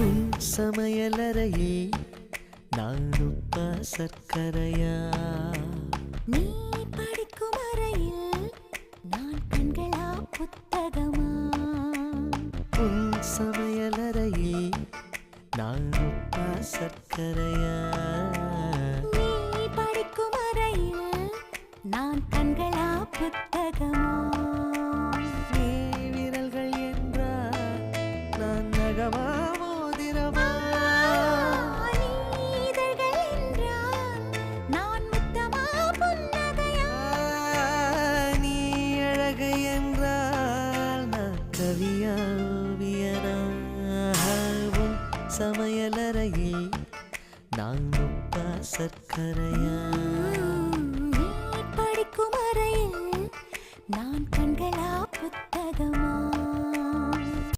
உன் சமையலறையில் நான் உப்பா சர்க்கரையா? நீ படிக்கும் அறையில் நான் கண்களா புத்தகமா? உன் சமையலறையில் நான் உப்பா சர்க்கரையா? நீ படிக்கும் அறையில் நான் கண்களா புத்தகமா? நீ விரல்கள் என்றால் நான் நகமா மோதிரமா? நீ இதழ்கள் என்றால் நான் முத்தமா புன்னகையா? நீ அழகு என்றால் நான் கவியா ஓவியனா? உன் சமையலறையில் நான் உப்பா சர்க்கரையா? நீ படிக்கும் அறையில் நான் கண்களா புத்தகமா?